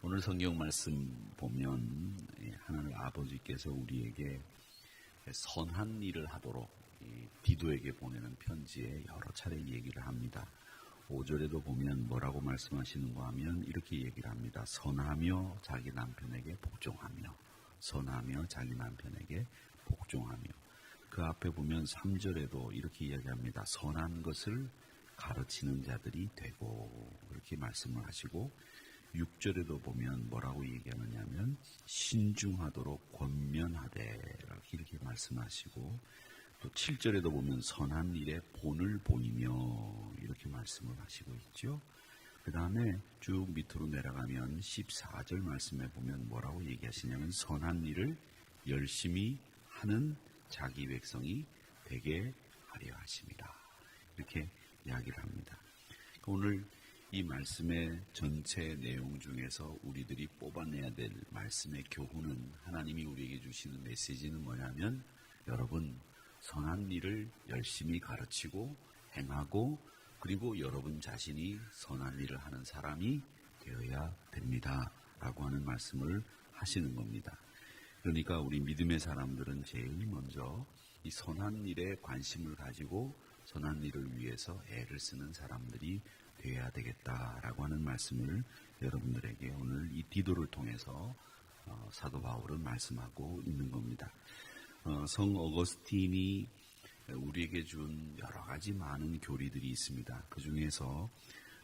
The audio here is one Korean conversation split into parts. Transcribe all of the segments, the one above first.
오늘 성경 말씀 보면 하나님 아버지께서 우리에게 선한 일을 하도록 디도에게 보내는 편지에 여러 차례 얘기를 합니다. 5절에도 보면 뭐라고 말씀하시는가 하면 이렇게 얘기를 합니다. 선하며 자기 남편에게 복종하며, 선하며 자기 남편에게 복종하며. 그 앞에 보면 3절에도 이렇게 이야기합니다. 선한 것을 가르치는 자들이 되고, 그렇게 말씀을 하시고, 6절에도 보면 뭐라고 얘기하느냐면 신중하도록 권면하되, 이렇게 말씀하시고, 또 7절에도 보면 선한 일에 본을 보이며, 이렇게 말씀을 하시고 있죠. 그 다음에 쭉 밑으로 내려가면 14절 말씀에 보면 뭐라고 얘기하시냐면 선한 일을 열심히 하는 자기 백성이 되게 하려 하십니다. 이렇게 이야기를 합니다. 오늘 이 말씀의 전체 내용 중에서 우리들이 뽑아내야 될 말씀의 교훈은, 하나님이 우리에게 주시는 메시지는 뭐냐면, 여러분 선한 일을 열심히 가르치고 행하고, 그리고 여러분 자신이 선한 일을 하는 사람이 되어야 됩니다 라고 하는 말씀을 하시는 겁니다. 그러니까 우리 믿음의 사람들은 제일 먼저 이 선한 일에 관심을 가지고 선한 일을 위해서 애를 쓰는 사람들이 되어야 되겠다라고 하는 말씀을 여러분들에게 오늘 이 디도를 통해서 사도 바울은 말씀하고 있는 겁니다. 성 어거스틴이 우리에게 준 여러 가지 많은 교리들이 있습니다. 그 중에서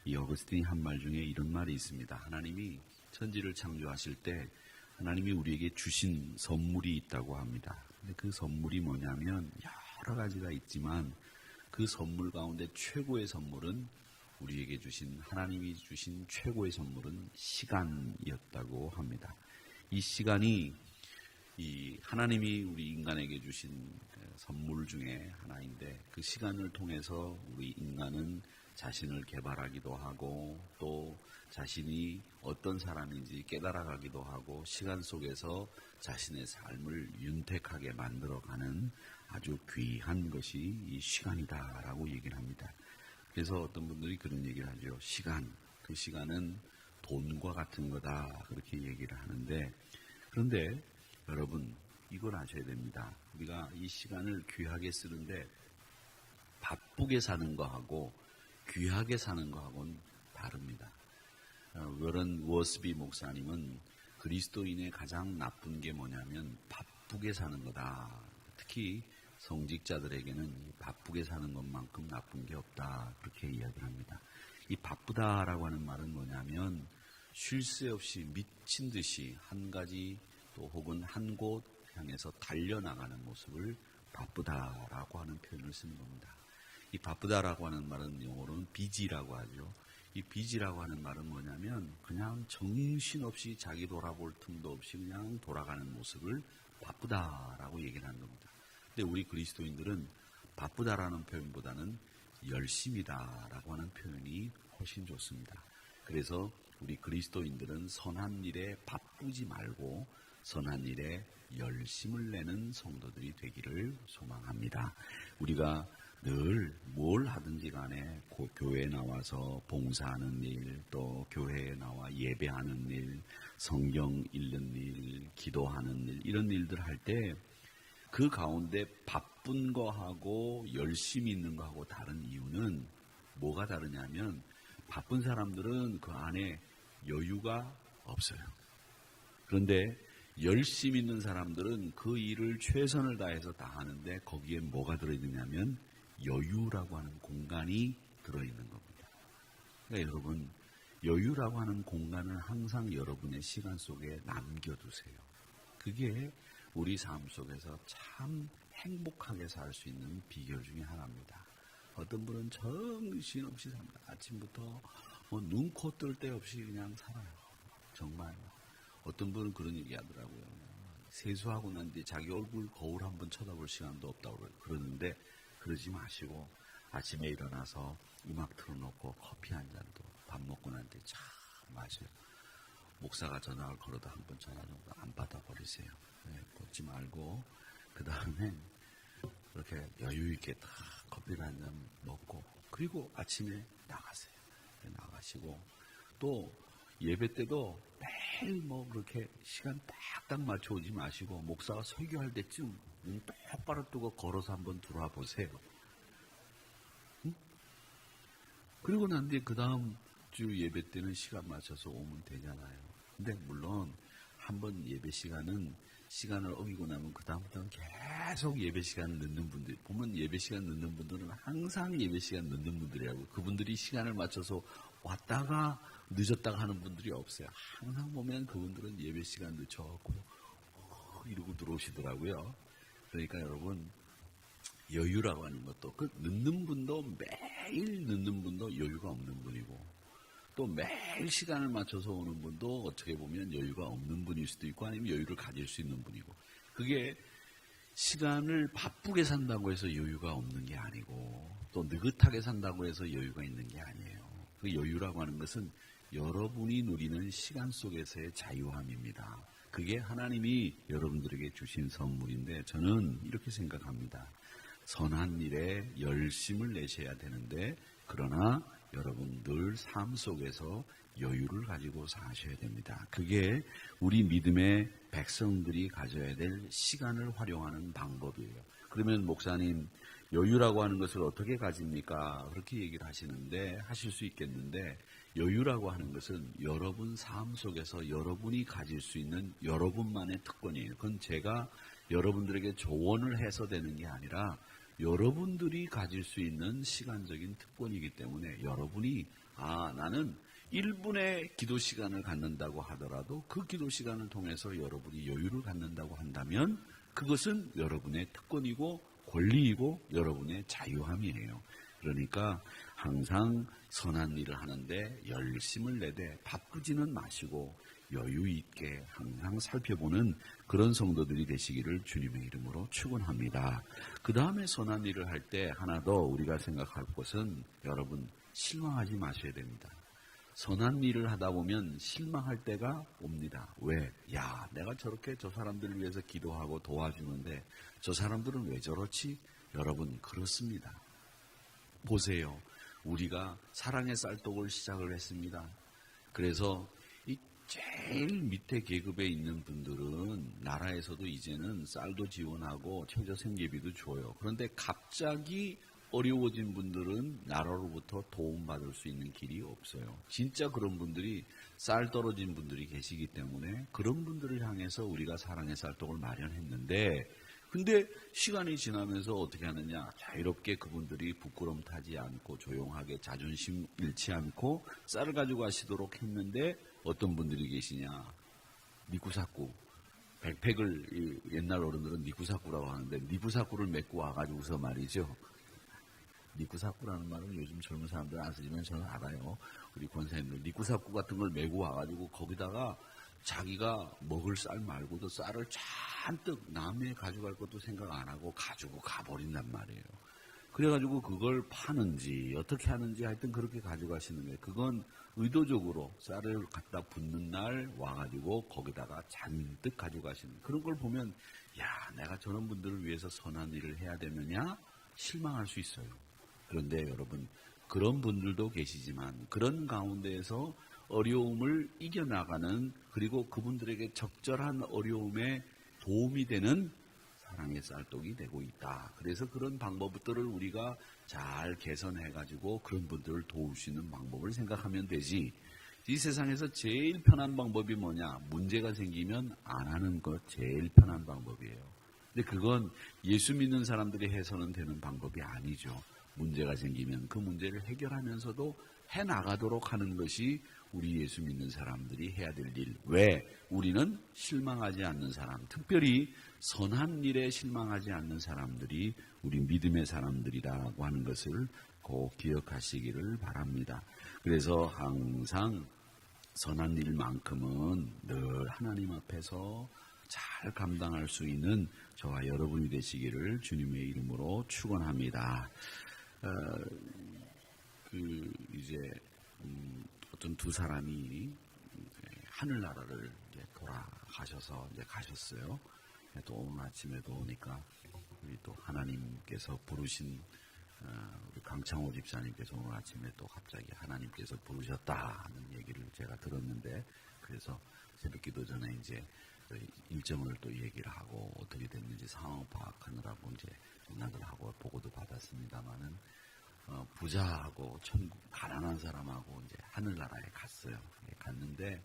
이 어거스틴이 한 말 중에 이런 말이 있습니다. 하나님이 천지를 창조하실 때 하나님이 우리에게 주신 선물이 있다고 합니다. 근데 그 선물이 뭐냐면 여러 가지가 있지만 그 선물 가운데 최고의 선물은, 우리에게 주신, 하나님이 주신 최고의 선물은 시간이었다고 합니다. 이 시간이 이 하나님이 우리 인간에게 주신 선물 중에 하나인데, 그 시간을 통해서 우리 인간은 자신을 개발하기도 하고 또 자신이 어떤 사람인지 깨달아가기도 하고, 시간 속에서 자신의 삶을 윤택하게 만들어가는 아주 귀한 것이 이 시간이다라고 얘기를 합니다. 그래서 어떤 분들이 그런 얘기를 하죠. 그 시간은 돈과 같은 거다, 그렇게 얘기를 하는데, 그런데 여러분 이걸 아셔야 됩니다. 우리가 이 시간을 귀하게 쓰는데 바쁘게 사는 거하고 귀하게 사는 거하고는 다릅니다. 워런 워스비 목사님은 그리스도인의 가장 나쁜 게 뭐냐면 바쁘게 사는 거다. 특히 성직자들에게는 바쁘게 사는 것만큼 나쁜 게 없다, 그렇게 이야기를 합니다. 이 바쁘다라고 하는 말은 뭐냐면 쉴 새 없이 미친 듯이 한 가지 또 혹은 한 곳 향해서 달려나가는 모습을 바쁘다라고 하는 표현을 쓰는 겁니다. 이 바쁘다라고 하는 말은 영어로는 비지라고 하죠. 이 비지라고 하는 말은 뭐냐면 그냥 정신없이 자기 돌아볼 틈도 없이 그냥 돌아가는 모습을 바쁘다라고 얘기를 하는 겁니다. 근데 우리 그리스도인들은 바쁘다라는 표현보다는 열심이다라고 하는 표현이 훨씬 좋습니다. 그래서 우리 그리스도인들은 선한 일에 바쁘지 말고 선한 일에 열심을 내는 성도들이 되기를 소망합니다. 우리가 늘 뭘 하든지 간에 교회에 나와서 봉사하는 일, 또 교회에 나와 예배하는 일, 성경 읽는 일, 기도하는 일, 이런 일들 할 때 그 가운데 바쁜 거하고 열심히 있는 거하고 다른 이유는 뭐가 다르냐면, 바쁜 사람들은 그 안에 여유가 없어요. 그런데 열심히 있는 사람들은 그 일을 최선을 다해서 다 하는데 거기에 뭐가 들어있느냐면 여유라고 하는 공간이 들어있는 겁니다. 그러니까 여러분, 여유라고 하는 공간을 항상 여러분의 시간 속에 남겨두세요. 그게 우리 삶 속에서 참 행복하게 살 수 있는 비결 중에 하나입니다. 어떤 분은 정신없이 삽니다. 아침부터 눈, 코 뜰 데 없이 그냥 살아요. 정말. 어떤 분은 그런 얘기 하더라고요. 세수하고 난 뒤에 자기 얼굴 거울 한번 쳐다볼 시간도 없다고 그러는데, 그러지 마시고 아침에 일어나서 음악 틀어놓고 커피 한 잔도 밥 먹고 난 뒤에 참 마셔요. 목사가 전화를 걸어도 한 번 전화 정도 안 받아버리세요. 걷지 말고 그 다음에 그렇게 여유 있게 다 커피를 한 잔 먹고, 그리고 아침에 나가세요. 나가시고 또 예배 때도 매일 뭐 그렇게 시간 딱딱 맞춰오지 마시고 목사가 설교할 때쯤 눈 똑바로 뜨고 걸어서 한번 들어와 보세요. 응? 그리고 난 뒤에 그 다음 주 예배 때는 시간 맞춰서 오면 되잖아요. 근데 물론 한번 예배 시간을 어기고 나면 그 다음부터는 계속 예배 시간을 늦는 분들 보면 예배 시간 늦는 분들은 항상 예배 시간 늦는 분들이라고 그분들이 시간을 맞춰서 왔다가 늦었다가 하는 분들이 없어요. 항상 보면 그분들은 예배 시간 늦춰갖고 이러고 들어오시더라고요. 그러니까 여러분 여유라고 하는 것도 그 늦는 분도 매일 늦는 분도 여유가 없는 분이고 또 매일 시간을 맞춰서 오는 분도 어떻게 보면 여유가 없는 분일 수도 있고 아니면 여유를 가질 수 있는 분이고 그게 시간을 바쁘게 산다고 해서 여유가 없는 게 아니고 또 느긋하게 산다고 해서 여유가 있는 게 아니에요. 그 여유라고 하는 것은 여러분이 누리는 시간 속에서의 자유함입니다. 그게 하나님이 여러분들에게 주신 선물인데 저는 이렇게 생각합니다. 선한 일에 열심을 내셔야 되는데 그러나 여러분 늘 삶 속에서 여유를 가지고 사셔야 됩니다. 그게 우리 믿음의 백성들이 가져야 될 시간을 활용하는 방법이에요. 그러면 목사님 여유라고 하는 것을 어떻게 가집니까? 그렇게 얘기를 하시는데 하실 수 있겠는데 여유라고 하는 것은 여러분 삶 속에서 여러분이 가질 수 있는 여러분만의 특권이에요. 그건 제가 여러분들에게 조언을 해서 되는 게 아니라 여러분들이 가질 수 있는 시간적인 특권이기 때문에 여러분이 나는 1분의 기도 시간을 갖는다고 하더라도 그 기도 시간을 통해서 여러분이 여유를 갖는다고 한다면 그것은 여러분의 특권이고 권리이고 여러분의 자유함이에요. 그러니까 항상 선한 일을 하는데 열심을 내되 바쁘지는 마시고 여유 있게 항상 살펴보는 그런 성도들이 되시기를 주님의 이름으로 축원합니다. 그 다음에 선한 일을 할 때 하나 더 우리가 생각할 것은 여러분 실망하지 마셔야 됩니다. 선한 일을 하다 보면 실망할 때가 옵니다. 왜? 내가 저렇게 저 사람들을 위해서 기도하고 도와주는데 저 사람들은 왜 저렇지? 여러분 그렇습니다. 보세요. 우리가 사랑의 쌀떡을 시작을 했습니다. 그래서 이 제일 밑에 계급에 있는 분들은 나라에서도 이제는 쌀도 지원하고 최저 생계비도 줘요. 그런데 갑자기 어려워진 분들은 나라로부터 도움받을 수 있는 길이 없어요. 진짜 그런 분들이 쌀 떨어진 분들이 계시기 때문에 그런 분들을 향해서 우리가 사랑의 쌀떡을 마련했는데 근데 시간이 지나면서 어떻게 하느냐 자유롭게 그분들이 부끄럼 타지 않고 조용하게 자존심 잃지 않고 쌀을 가지고 가시도록 했는데 어떤 분들이 계시냐 니꾸사꾸 백팩을 옛날 어른들은 니꾸사꾸라고 하는데 니꾸사꾸를 메고 와가지고서 말이죠. 니꾸사꾸라는 말은 요즘 젊은 사람들은 안 쓰지만 저는 알아요. 우리 권사님들 니꾸사꾸 같은 걸 메고 와가지고 거기다가 자기가 먹을 쌀 말고도 쌀을 잔뜩 남의 가져갈 것도 생각 안 하고 가지고 가버린단 말이에요. 그래가지고 그걸 파는지 어떻게 하는지 하여튼 그렇게 가져가시는 거예요. 그건 의도적으로 쌀을 갖다 붓는 날 와가지고 거기다가 잔뜩 가져가시는 그런 걸 보면 내가 저런 분들을 위해서 선한 일을 해야 되느냐 실망할 수 있어요. 그런데 여러분 그런 분들도 계시지만 그런 가운데에서 어려움을 이겨나가는 그리고 그분들에게 적절한 어려움에 도움이 되는 사랑의 쌀떡이 되고 있다. 그래서 그런 방법들을 우리가 잘 개선해가지고 그런 분들을 도울 수 있는 방법을 생각하면 되지. 이 세상에서 제일 편한 방법이 뭐냐? 문제가 생기면 안 하는 것 제일 편한 방법이에요. 근데 그건 예수 믿는 사람들이 해서는 되는 방법이 아니죠. 문제가 생기면 그 문제를 해결하면서도 해나가도록 하는 것이 우리 예수 믿는 사람들이 해야 될 일. 왜? 우리는 실망하지 않는 사람, 특별히 선한 일에 실망하지 않는 사람들이 우리 믿음의 사람들이라고 하는 것을 꼭 기억하시기를 바랍니다. 그래서 항상 선한 일만큼은 늘 하나님 앞에서 잘 감당할 수 있는 저와 여러분이 되시기를 주님의 이름으로 축원합니다. 어떤 두 사람이 하늘나라를 돌아가셔서 가셨어요. 또 오늘 아침에도 오니까 우리 또 하나님께서 부르신 우리 강창호 집사님께서 오늘 아침에 또 갑자기 하나님께서 부르셨다 하는 얘기를 제가 들었는데, 그래서 새벽기도 전에 이제 일정을 또 얘기를 하고 어떻게 됐는지 상황 파악하느라고 이제 연락을 하고 보고도 받았습니다만은 부자하고 천국 가난한 사람하고 이제 하늘나라에 갔어요. 갔는데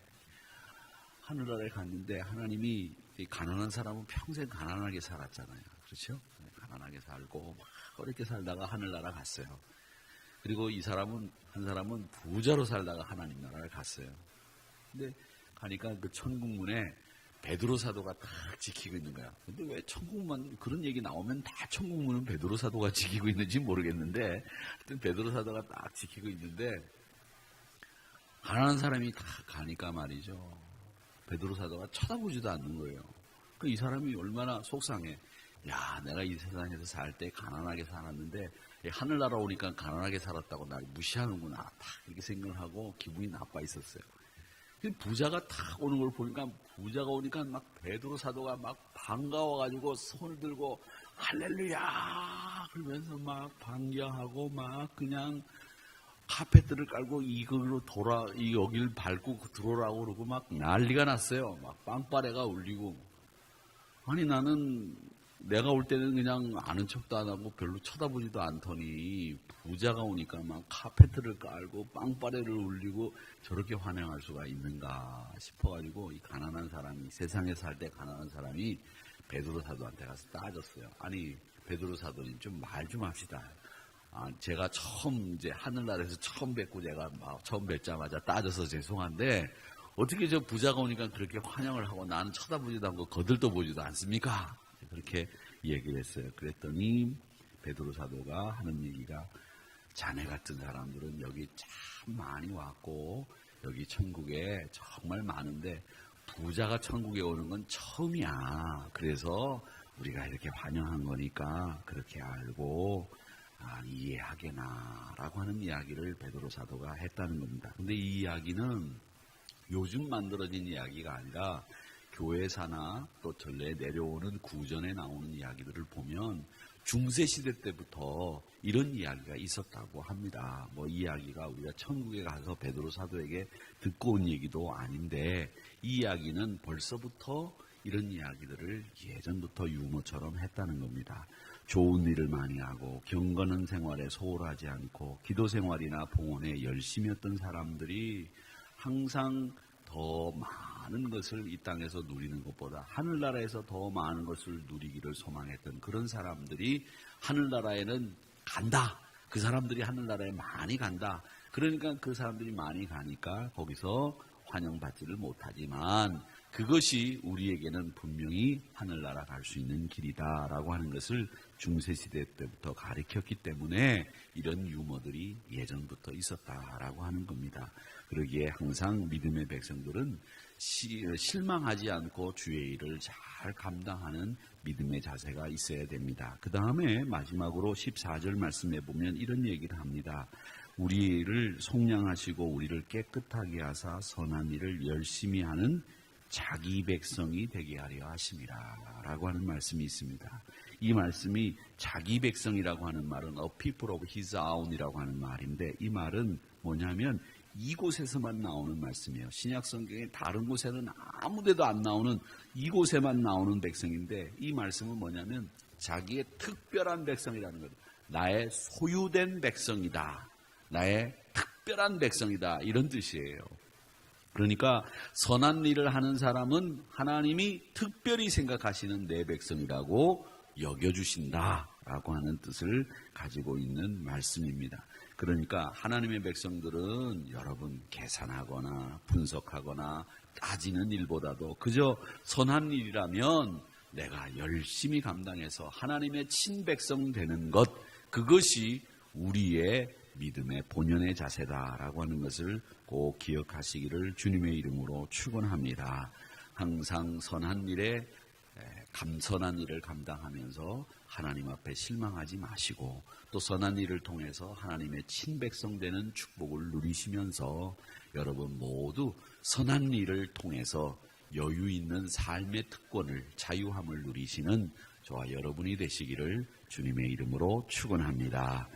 하나님이 가난한 사람은 평생 가난하게 살았잖아요. 그렇죠? 가난하게 살고 막 어렵게 살다가 하늘나라 갔어요. 그리고 한 사람은 부자로 살다가 하나님 나라를 갔어요. 근데 가니까 그 천국문에 베드로 사도가 딱 지키고 있는 거야. 근데 왜 천국문 그런 얘기 나오면 다 천국문은 베드로 사도가 지키고 있는지 모르겠는데, 하여튼 베드로 사도가 딱 지키고 있는데 가난한 사람이 다 가니까 말이죠. 베드로 사도가 쳐다보지도 않는 거예요. 이 사람이 얼마나 속상해. 야, 내가 이 세상에서 살 때 가난하게 살았는데 하늘나라 오니까 가난하게 살았다고 날 무시하는구나. 딱 이렇게 생각을 하고 기분이 나빠 있었어요. 부자가 탁 오는 걸 보니까, 부자가 오니까 막 베드로 사도가 막 반가워가지고 손을 들고 할렐루야 그러면서 막 반겨하고 막 그냥 카페트를 깔고 이걸로 여길 밟고 들어오라고 그러고 막 난리가 났어요. 막 빵빠레가 울리고. 아니 나는 내가 올 때는 그냥 아는 척도 안 하고 별로 쳐다보지도 않더니 부자가 오니까 막 카페트를 깔고 빵빠레를 울리고 저렇게 환영할 수가 있는가 싶어가지고, 이 가난한 사람이, 세상에 살 때 가난한 사람이 베드로 사도한테 가서 따졌어요. 아니 베드로 사도님 좀 말 좀 합시다. 제가 이제 하늘나라에서 처음 뵙고 제가 막 처음 뵙자마자 따져서 죄송한데 어떻게 저 부자가 오니까 그렇게 환영을 하고 나는 쳐다보지도 않고 거들떠 보지도 않습니까? 그렇게 얘기를 했어요. 그랬더니 베드로 사도가 하는 얘기가, 자네 같은 사람들은 여기 참 많이 왔고 여기 천국에 정말 많은데 부자가 천국에 오는 건 처음이야. 그래서 우리가 이렇게 환영한 거니까 그렇게 알고 이해하게나 라고 하는 이야기를 베드로 사도가 했다는 겁니다. 근데 이 이야기는 요즘 만들어진 이야기가 아니라 교회사나 또 전례에 내려오는 구전에 나오는 이야기들을 보면 중세시대 때부터 이런 이야기가 있었다고 합니다. 이 이야기가 우리가 천국에 가서 베드로 사도에게 듣고 온 얘기도 아닌데, 이 이야기는 벌써부터 이런 이야기들을 예전부터 유머처럼 했다는 겁니다. 좋은 일을 많이 하고 경건한 생활에 소홀하지 않고 기도 생활이나 봉헌에 열심히 했던 사람들이 항상 더 많은 것을 이 땅에서 누리는 것보다 하늘나라에서 더 많은 것을 누리기를 소망했던 그런 사람들이 하늘나라에는 간다. 그 사람들이 하늘나라에 많이 간다. 그러니까 그 사람들이 많이 가니까 거기서 환영받지를 못하지만 그것이 우리에게는 분명히 하늘나라 갈 수 있는 길이다라고 하는 것을 중세시대 때부터 가르쳤기 때문에 이런 유머들이 예전부터 있었다라고 하는 겁니다. 그러기에 항상 믿음의 백성들은 실망하지 않고 주의 일을 잘 감당하는 믿음의 자세가 있어야 됩니다. 그 다음에 마지막으로 14절 말씀에 보면 이런 얘기를 합니다. 우리를 속량하시고 우리를 깨끗하게 하사 선한 일을 열심히 하는 자기 백성이 되게 하려 하심이라 라고 하는 말씀이 있습니다. 이 말씀이 자기 백성이라고 하는 말은 A people of his own이라고 하는 말인데, 이 말은 뭐냐면 이곳에서만 나오는 말씀이에요. 신약 성경의 다른 곳에는 아무데도 안 나오는, 이곳에만 나오는 백성인데, 이 말씀은 뭐냐면 자기의 특별한 백성이라는 거예요. 나의 소유된 백성이다. 나의 특별한 백성이다. 이런 뜻이에요. 그러니까 선한 일을 하는 사람은 하나님이 특별히 생각하시는 내 백성이라고 여겨주신다라고 하는 뜻을 가지고 있는 말씀입니다. 그러니까 하나님의 백성들은 여러분 계산하거나 분석하거나 따지는 일보다도 그저 선한 일이라면 내가 열심히 감당해서 하나님의 친백성 되는 것, 그것이 우리의 믿음의 본연의 자세다라고 하는 것을 꼭 기억하시기를 주님의 이름으로 축원합니다. 항상 선한 일에 감선한 일을 감당하면서 하나님 앞에 실망하지 마시고, 또 선한 일을 통해서 하나님의 친백성 되는 축복을 누리시면서 여러분 모두 선한 일을 통해서 여유 있는 삶의 특권을, 자유함을 누리시는 저와 여러분이 되시기를 주님의 이름으로 축원합니다.